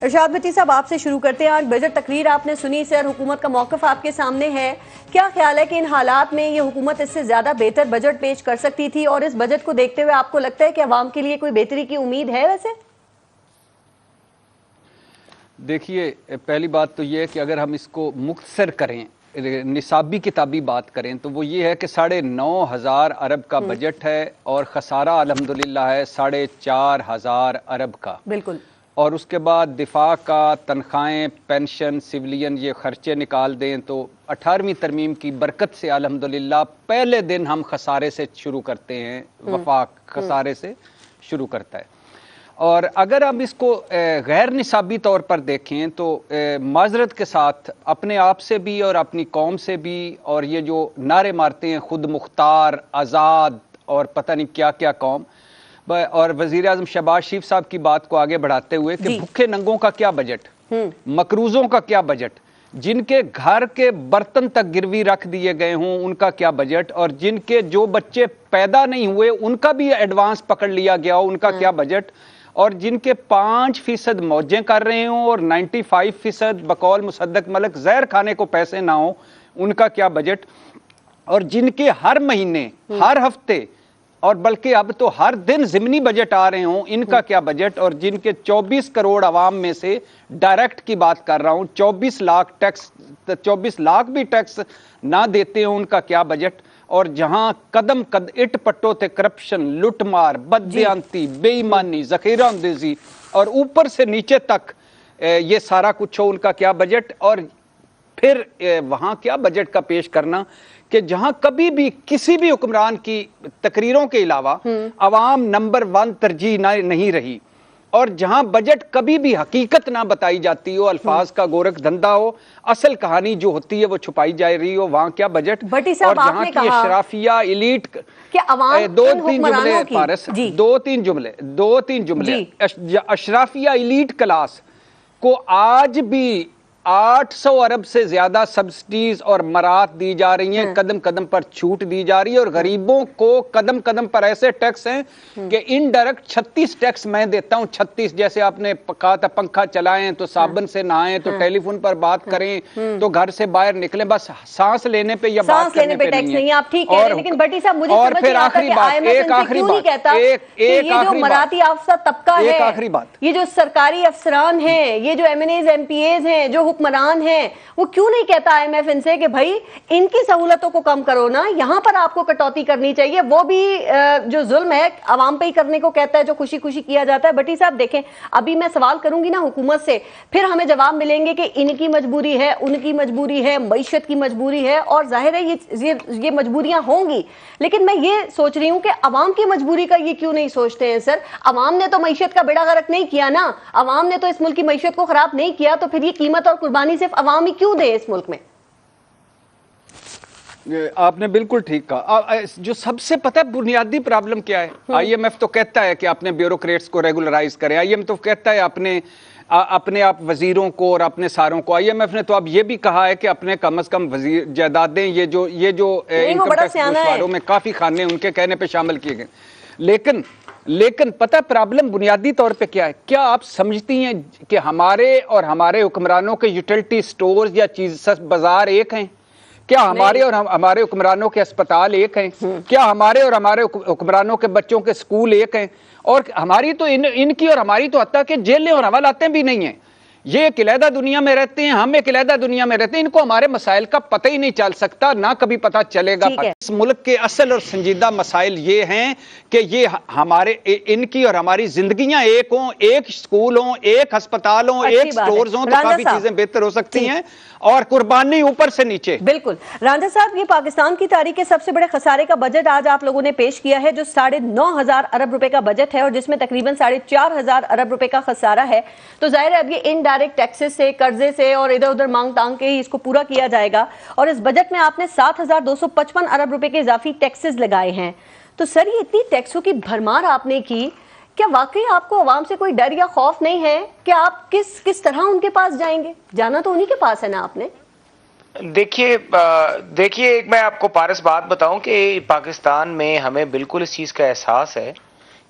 इरशाद भट्टी साहब, आपसे शुरू करते हैं। आज बजट तकरीर आपने सुनी सर, हुकूमत का मौक़िफ़ आपके सामने है। क्या ख्याल है कि इन हालात में ये हुकूमत इससे ज़्यादा बेहतर बजट पेश कर सकती थी, और इस बजट को देखते हुए आपको लगता है कि अवाम के लिए कोई बेहतरी की उम्मीद है? वैसे देखिए, पहली बात तो ये है कि अगर हम इसको मुख्तसर करें, निसाबी किताबी बात करें, तो वो ये है कि 9,500 अरब का बजट है और ख़सारा अल्हम्दुलिल्लाह है 4,500 अरब का। बिल्कुल। और उसके बाद दिफा का, तनख्वाहें, पेंशन, सिविलियन, ये खर्चे निकाल दें तो 18वीं तरमीम की बरकत से अल्हम्दुलिल्लाह पहले दिन हम खसारे से शुरू करते हैं। वफाक खसारे से शुरू करता है। और अगर हम इसको गैर निसाबी तौर पर देखें तो माजरत के साथ अपने आप से भी और अपनी कौम से भी, और ये जो नारे मारते हैं खुद मुख्तार, आज़ाद और पता नहीं क्या क्या कौम, और वज़ीर आज़म शहबाज शरीफ साहब की बात को आगे बढ़ाते हुए कि भूखे नंगों का क्या बजट, मकरूजों का क्या बजट, जिनके घर के बर्तन तक गिरवी रख दिए गए हों उनका क्या बजट, और जिनके जो बच्चे पैदा नहीं हुए उनका भी एडवांस पकड़ लिया गया हो उनका क्या बजट, और जिनके 5% मौजें कर रहे हों और 95% बकौल मुसद्दक मलक जहर खाने को पैसे ना हो उनका क्या बजट, और जिनके हर महीने, हर हफ्ते और बल्कि अब तो हर दिन ज़िमनी बजट आ रहे हों इनका क्या बजट, और जिनके 24 करोड़ आवाम में से डायरेक्ट की बात कर रहा हूं 24 लाख टैक्स, 24 लाख भी टैक्स ना देते हो उनका क्या बजट, और जहां कदम कद इट पट्टो थे करप्शन, लुटमार, बददियांती, बेईमानी, जखीरा अंदेजी और ऊपर से नीचे तक ये सारा कुछ हो उनका क्या बजट, और फिर वहां क्या बजट का पेश करना कि जहां कभी भी किसी भी हुक्मरान की तकरीरों के अलावा अवाम नंबर 1 तरजीह नहीं रही, और जहां बजट कभी भी हकीकत ना बताई जाती हो, अल्फाज का गोरख धंधा हो, असल कहानी जो होती है वो छुपाई जा रही हो, वहां क्या बजट। और जहां की अशराफिया इलीट, दो तीन जुमले अशराफिया इलीट क्लास को आज भी 800 अरब से ज्यादा सब्सिडीज और मराहत दी जा रही हैं, कदम कदम पर छूट दी जा रही है, और गरीबों को कदम कदम पर ऐसे टैक्स हैं कि इनडायरेक्ट 36 टैक्स मैं देता हूं। 36, जैसे आपने कहा था पंखा चलाएं तो साबुन से नहाएं, तो टेलीफोन पर बात करें, तो घर से बाहर निकले बस सांस लेने पे या बात करने पे टैक्स नहीं है। आप ठीक कह रहे हैं, लेकिन भट्टी साहब मुझे और फिर आखिरी बात, एक आखिरी बात, ये जो मराठी अफसर तबका है, एक आखिरी बात, ये जो सरकारी अफसरान हैं, ये जो एमएनएज एमपीएज हैं, जो हुक्मरान हैं, वो क्यों नहीं कहता आईएमएफ इनसे कि भाई इनकी सहूलतों को कम करो ना, यहां पर आपको कटौती करनी चाहिए। वो भी जो जुल्म है आवाम पे ही करने को कहता है जो खुशी खुशी किया जाता है। भट्टी साहब देखें, अभी मैं सवाल करूंगी ना हुकूमत से, फिर हमें जवाब मिलेंगे कि इनकी मजबूरी है, उनकी मजबूरी है, मईशत की मजबूरी है, और जाहिर है ये मजबूरियां होंगी, लेकिन मैं ये सोच रही हूं कि अवाम की मजबूरी का ये क्यों नहीं सोचते हैं सर। अवाम ने तो मईशत का बेड़ा गर्क नहीं किया ना, अवाम ने तो इस मुल्क की मईशत को खराब नहीं किया, तो फिर ये कीमत और कुर्बानी सिर्फ अवाम ही क्यों दे इस मुल्क में? आपने बिल्कुल ठीक कहा। जो सबसे पता है बुनियादी प्रॉब्लम क्या है, आईएमएफ तो कहता है कि अपने ब्यूरोक्रेट्स को रेगुलराइज करें, आईएमएफ तो कहता है अपने आप वजीरों को और अपने सारों को। आईएमएफ ने तो अब ये भी कहा है कि अपने कम से कम वजीर जायदादें, ये जो इनकम टैक्स घोषवारों में काफी खाने उनके कहने पे शामिल किए गए। लेकिन पता प्रॉब्लम बुनियादी तौर पे क्या है? क्या आप समझती हैं कि हमारे और हमारे हुक्मरानों के यूटिलिटी स्टोर्स या चीज बाजार एक हैं? क्या हमारे और हमारे हुक्मरानों के अस्पताल एक हैं? क्या हमारे और हमारे हुक्मरानों के बच्चों के स्कूल एक हैं? और हमारी तो इनकी और हमारी तो हत्ता के जेलें और हवालातें भी नहीं हैं। ये एक अलहदा दुनिया में रहते हैं, हम एक अलहदा दुनिया में रहते हैं। इनको हमारे मसाइल का पता ही नहीं चल सकता, ना कभी पता चलेगा। इस मुल्क के असल और संजीदा मसाइल ये हैं कि ये हमारे, इनकी और हमारी जिंदगियां एक हों, एक स्कूल हों, एक अस्पताल हों, एक स्टोर्स हों, तो काफी चीजें बेहतर हो सकती हैं, और कुर्बानी ऊपर से नीचे। बिल्कुल रांझा साहब, ये पाकिस्तान की तारीख के सबसे बड़े खसारे का बजट आज आप लोगों ने पेश किया है, जो 9,500 अरब रुपए का बजट है, और जिसमें तकरीबन 4,500 अरब रुपए का खसारा है। तो जाहिर है अब ये इनडायरेक्ट टैक्सेस से, कर्जे से और इधर उधर मांग तांग के ही इसको पूरा किया जाएगा। और इस बजट में आपने 7,255 अरब रुपए के इजाफी टैक्सेस लगाए हैं। तो सर, ये इतनी टैक्सों की भरमार आपने की, क्या वाकई आपको अवाम से कोई डर या खौफ नहीं है कि आप किस तरह उनके पास जाएंगे? जाना तो उन्हीं के पास है ना आपने। देखिए एक मैं आपको पारस बात बताऊं कि पाकिस्तान में हमें बिल्कुल इस चीज का एहसास है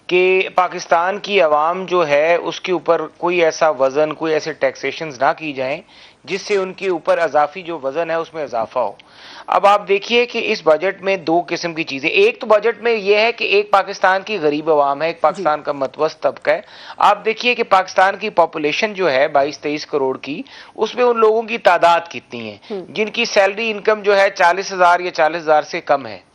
कि पाकिस्तान की आवाम जो है उसके ऊपर कोई ऐसा वजन, कोई ऐसे टैक्सेशंस ना की जाएं जिससे उनके ऊपर अजाफी जो वजन है उसमें इजाफा हो। अब आप देखिए कि इस बजट में दो किस्म की चीजें, एक तो बजट में यह है कि एक पाकिस्तान की गरीब आवाम है, एक पाकिस्तान का मतवस्त तबका है। आप देखिए कि पाकिस्तान की पॉपुलेशन जो है 22-23 करोड़ की, उसमें उन लोगों की तादाद कितनी है जिनकी सैलरी इनकम जो है 40,000 या 40,000 से कम है।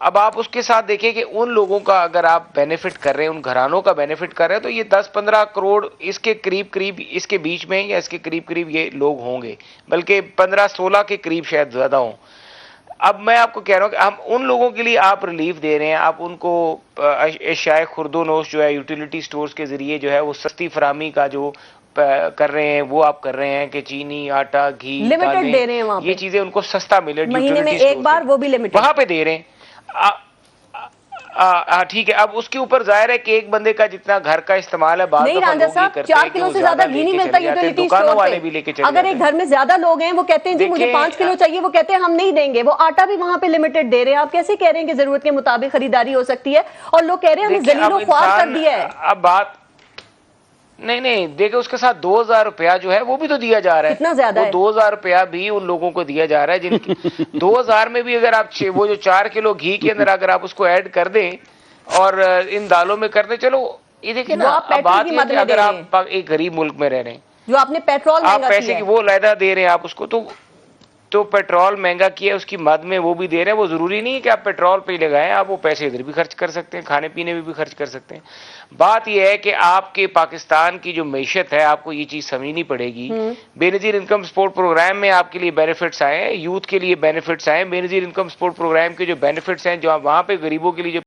अब आप उसके साथ देखिए कि उन लोगों का अगर आप बेनिफिट कर रहे हैं, उन घरानों का बेनिफिट कर रहे हैं, तो ये 10-15 करोड़ इसके करीब करीब, इसके बीच में या इसके करीब करीब ये लोग होंगे, बल्कि 15-16 के करीब शायद ज्यादा हों। अब मैं आपको कह रहा हूं कि हम उन लोगों के लिए आप रिलीफ दे रहे हैं, आप उनको एशियाए खुर्दोनोश जो है यूटिलिटी स्टोर्स के जरिए जो है वो सस्ती फरामी का जो कर रहे हैं वो आप कर रहे हैं कि चीनी, आटा, घी, लिमिटेड दे रहे हैं, वहां ये चीजें उनको सस्ता मिले महीने में एक बार, वो भी लिमिटेड, वहां पे दे रहे हैं। ठीक है। अब उसके ऊपर जाहिर है कि एक बंदे का जितना घर का इस्तेमाल है, बात नहीं रांझा साहब, 4 किलो से ज्यादा घी नहीं मिलता यूटिलिटी स्टोर पे। अगर एक घर में ज्यादा लोग हैं, वो कहते हैं जी मुझे 5 किलो चाहिए, वो कहते हैं हम नहीं देंगे, वो आटा भी वहां पे लिमिटेड दे रहे हैं। आप कैसे कह रहे हैं कि जरूरत के मुताबिक खरीदारी हो सकती है, और लोग कह रहे हैं हमें जलीलो ख्वार कर दिया है। अब बात नहीं देखिए, उसके साथ 2,000 रुपया जो है वो भी तो दिया जा रहा है। कितना ज्यादा है? 2,000 रुपया भी उन लोगों को दिया जा रहा है जिनकी 2,000 में भी अगर आप वो जो 4 किलो घी के अंदर अगर आप उसको ऐड कर दें और इन दालों में कर दें, चलो ये देखिए ना, अब बात ये कि अगर आप एक गरीब मुल्क में रह रहे हैं, जो आपने पेट्रोल आप पैसे की वो अलहदा दे रहे हैं आप उसको, तो पेट्रोल महंगा किया उसकी मद में वो भी दे रहे हैं। वो जरूरी नहीं है कि आप पेट्रोल पे लगाएं, आप वो पैसे इधर भी खर्च कर सकते हैं, खाने पीने में भी खर्च कर सकते हैं। बात यह है कि आपके पाकिस्तान की जो मैशत है, आपको ये चीज समझनी पड़ेगी। बेनजीर इनकम सपोर्ट प्रोग्राम में आपके लिए बेनिफिट्स आए, यूथ के लिए बेनिफिट्स आए। बेनजीर इनकम सपोर्ट प्रोग्राम के जो बेनिफिट्स हैं, जो वहां पे गरीबों के लिए जो